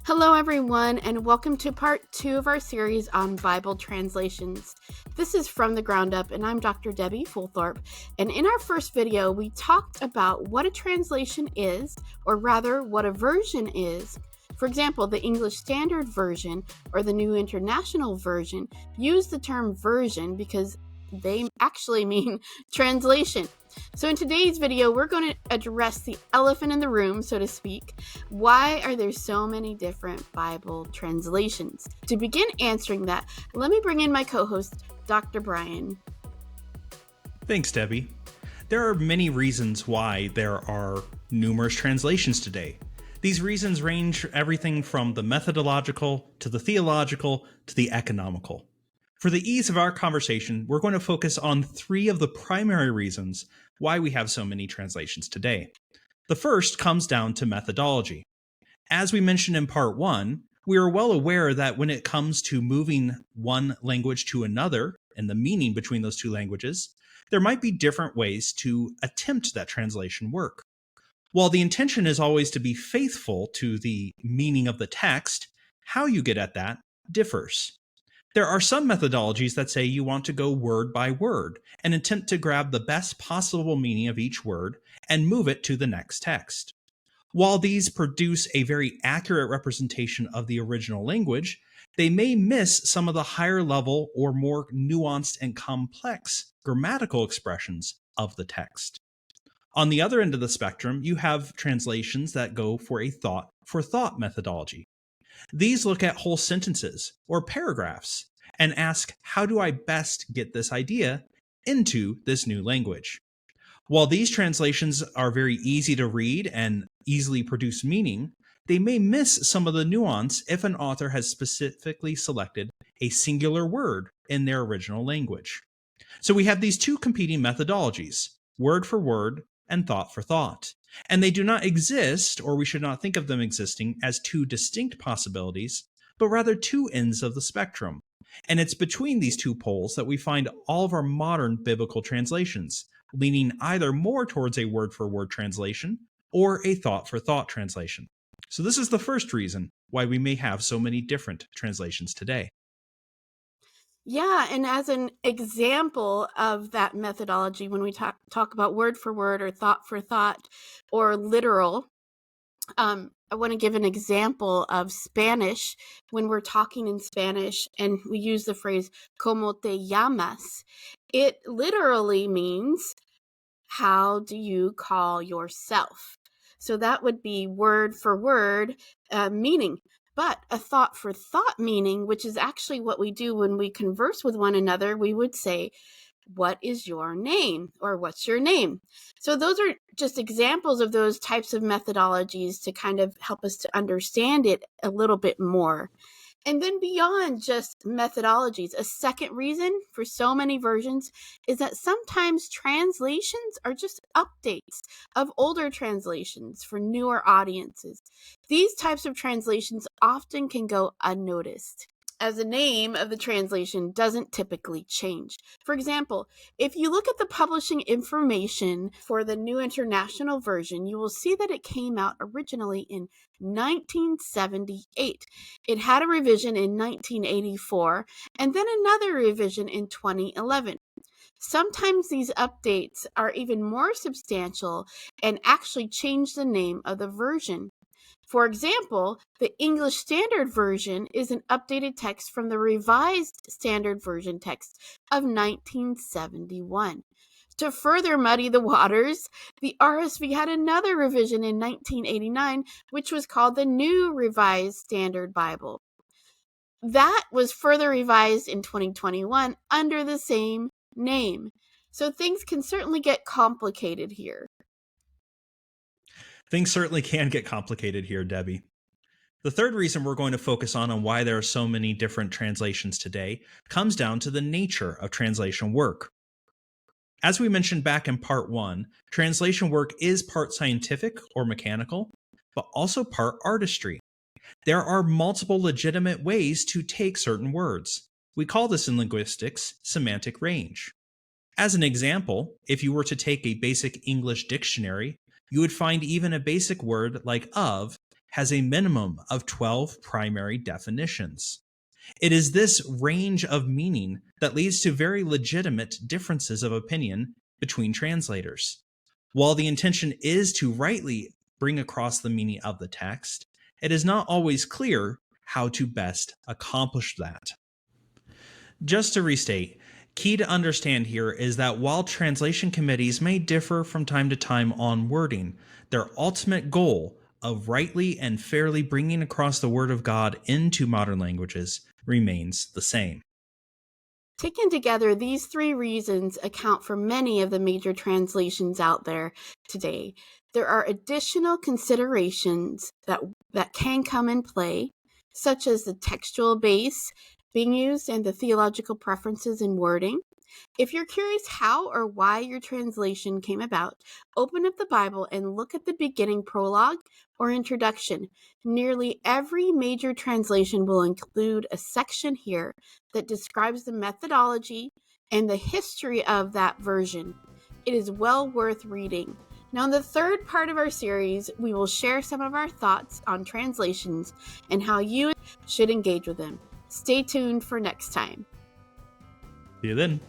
Hello, everyone, and welcome to part 2 of our series on Bible translations. This is From the Ground Up, and I'm Dr. Debbie Fulthorp. And in our first video, we talked about what a translation is, or rather, what a version is. For example, the English Standard Version or the New International Version use the term version because they actually mean translation. So in today's video, we're going to address the elephant in the room, so to speak. Why are there so many different Bible translations? To begin answering that, let me bring in my co-host, Dr. Brian. Thanks, Debbie. There are many reasons why there are numerous translations today. These reasons range everything from the methodological to the theological to the economical. For the ease of our conversation, we're going to focus on 3 of the primary reasons why we have so many translations today. The first comes down to methodology. As we mentioned in part 1, we are well aware that when it comes to moving one language to another and the meaning between those 2 languages, there might be different ways to attempt that translation work. While the intention is always to be faithful to the meaning of the text, how you get at that differs. There are some methodologies that say you want to go word by word and attempt to grab the best possible meaning of each word and move it to the next text. While these produce a very accurate representation of the original language, they may miss some of the higher level or more nuanced and complex grammatical expressions of the text. On the other end of the spectrum, you have translations that go for a thought-for-thought methodology. These look at whole sentences or paragraphs and ask, how do I best get this idea into this new language? While these translations are very easy to read and easily produce meaning, they may miss some of the nuance if an author has specifically selected a singular word in their original language. So we have these 2 competing methodologies, word for word and thought for thought. And they do not exist, or we should not think of them existing, as 2 distinct possibilities, but rather 2 ends of the spectrum. And it's between these 2 poles that we find all of our modern biblical translations, leaning either more towards a word-for-word translation or a thought-for-thought translation. So this is the first reason why we may have so many different translations today. Yeah, and as an example of that methodology, when we talk about word for word or thought for thought or literal, I want to give an example of Spanish. When we're talking in Spanish and we use the phrase "Cómo te llamas?", it literally means, how do you call yourself? So that would be word for word meaning. But a thought for thought meaning, which is actually what we do when we converse with one another, we would say, what is your name? Or what's your name? So those are just examples of those types of methodologies to kind of help us to understand it a little bit more. And then beyond just methodologies, a second reason for so many versions is that sometimes translations are just updates of older translations for newer audiences. These types of translations often can go unnoticed, as the name of the translation doesn't typically change. For example, if you look at the publishing information for the New International Version, you will see that it came out originally in 1978. It had a revision in 1984, and then another revision in 2011. Sometimes these updates are even more substantial and actually change the name of the version. For example, the English Standard Version is an updated text from the Revised Standard Version text of 1971. To further muddy the waters, the RSV had another revision in 1989, which was called the New Revised Standard Bible. That was further revised in 2021 under the same name. So things can certainly get complicated here. Things certainly can get complicated here, Debbie. The third reason we're going to focus on why there are so many different translations today comes down to the nature of translation work. As we mentioned back in part 1, translation work is part scientific or mechanical, but also part artistry. There are multiple legitimate ways to take certain words. We call this in linguistics semantic range. As an example, if you were to take a basic English dictionary, you would find even a basic word like of has a minimum of 12 primary definitions. It is this range of meaning that leads to very legitimate differences of opinion between translators. While the intention is to rightly bring across the meaning of the text, it is not always clear how to best accomplish that. Just to restate, key to understand here is that while translation committees may differ from time to time on wording, their ultimate goal of rightly and fairly bringing across the Word of God into modern languages remains the same. Taken together, these three reasons account for many of the major translations out there today. There are additional considerations that can come in play, such as the textual base being used and the theological preferences in wording. If you're curious how or why your translation came about, open up the Bible and look at the beginning prologue or introduction. Nearly every major translation will include a section here that describes the methodology and the history of that version. It is well worth reading. Now, in the third part of our series, we will share some of our thoughts on translations and how you should engage with them. Stay tuned for next time. See you then.